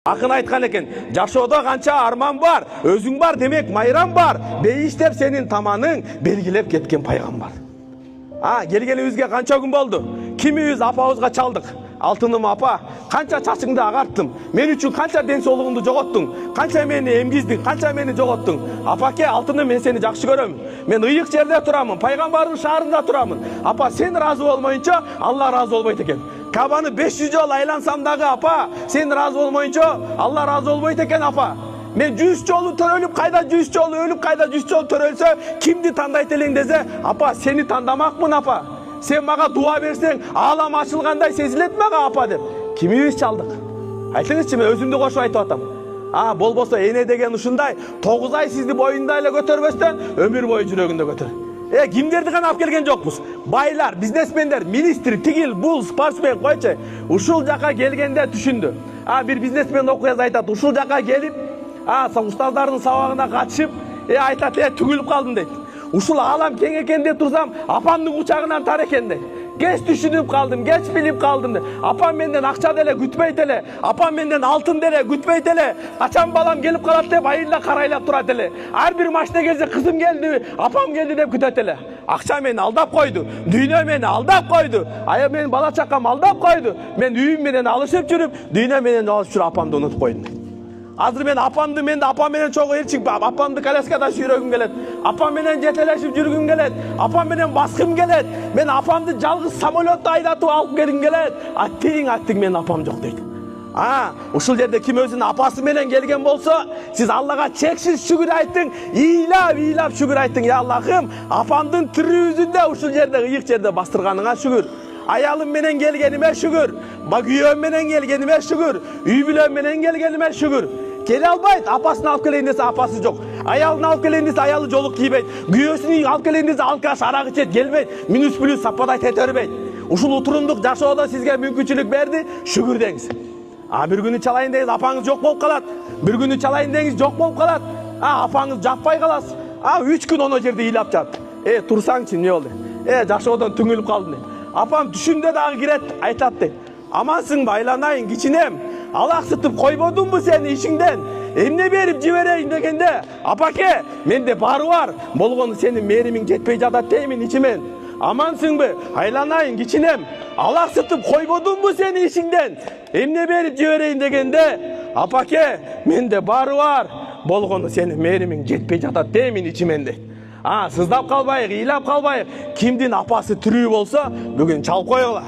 Акын айткан экен, жашоодо канча арман бар, өзүң бар демек майрам бар, бейиштеп сенин таманың белгилеп кеткен пайгамбар. Келгенибизге канча күн болду? Кимибиз апабызга чалдык. Алтыным апа, канча чачыңды агарттым, мен үчүн канча ден соолугумду жоготтуң, канча мени эмгиздиң, канча мени жоготтуң. Апаке, алтыным, мен сени жакшы көрөм. Мен ыйык жерде турамын, пайгамбардын шаарында турамын. Апа, сен разы болмоюнча Алла разы болбойт экен. Кабаны 500 жол айлансам дагы, апа, сен разы болмоюнча Алла разы болбойт экен, апа. Мен 100 жолу төрөлүп, кайда 100 жолу өлүп, кайда 100 жолу төрөлсө, кимди тандайт элең десе, апа, сени тандамакмын, апа. Сен мага дуа берсең, алам ачылгандай сезилет мага, апа деп. Кимибиз чалдык? Айтыңызчы, мен өзүмдү кошуп айтып атам. Болбосо эне деген ушундай 9 ай сизди боюнда эле көтөрбөстөн, өмүр бою жүрөгүндө көтөр. Кимдерди гана алып келген жокпуз? Байлар, бизнесмендер, министр, тигил, бул, спортсмен койчу. Ушул жака келгенде түшүндү. Бир бизнесмен окуясы айтат, ушул жака келип, устаздардын сабагына катышып, айтат, түгүлүп калдым дейт. Ушул алам кең экен деп турсам, апамдын кучагынан тар экен дейт. Кеч түшүнүп калдым, кеч билип калдым. Апам менден акча деле күтпөйт эле, апам менден алтын деле күтпөйт эле. Качан балам келип калат деп айылда карайлап турат эле. Ар бир машина келсе, кызым келди, апам келди деп күтөт эле. Акча мени алдап койду, дүйнө мени алдап койду, мен бала чакам алдап койду. Мен үйүм менен алышып жүрүп, дүйнө менен алышып жүрүп апамды унутуп койдум. Азыр мен апамды, апам менен чогуу элчик, апамды коляскада сүйрөгүм келет. Апам менен жетелешип жүргүм келет. Апам менен баскым келет. Мен апамды жалгыз самолетто айдатып алып келгим келет. Аттиң менин апам жок дейт. Ушул жерде ким өзүнүн апасы менен келген болсо, сиз Аллага чексиз шүгүр айттың, ыйлап шүгүр айттың. Я Аллахым, апамдын тирүүзүндө ушул жерде, ыйык жерде бастырганыңа шүгүр. Аялым менен келгениме шүгүр. Күйөөм менен келгениме шүгүр. Үй бүлөм менен келгениме шүгүр. Келе албайт, апасын алып келейин десе апасы жок. Аялын алып келейин десе аялы жолук кийбейт. Күйөөсүн алып келейин десе алкаш арак ичет, келбейт. Минус плюс сападай тетербейт. Ушул утурундук жашоодо сизге мүмкүнчүлүк берди, шүгүр деңиз. Бир күнү чалайын деңиз, апаңыз жок болуп калат. Бир күнү чалайын деңиз, жок болуп калат. Апаңыз жаппай каласыз. 3 күн оно жерде ыйлап жатат. Турсаңчы, эмне болду? Жашоодон түңүлүп калдым дейт. Апам түшүмдө дагы кирет, айтат дейт. Амансыңбы, айланайын, кичинем. Алаксытып койбодумбу сени ишиңден? Эмне берип жиберейин дегенде, апаке, менде бары бар. Болгону сенин мээримиң жетпей жатат деймин ичимен. Амансыңбы, айланайын, кичинем. Алаксытып койбодумбу сени ишиңден? Эмне берип жиберейин дегенде, апаке, менде бары бар. Болгону сенин мээримиң жетпей жатат деймин ичимен дейт. Сыздап калбайык, ыйлап калбайык. Кимдин апасы тирүү болсо, бүгүн чалып койгула.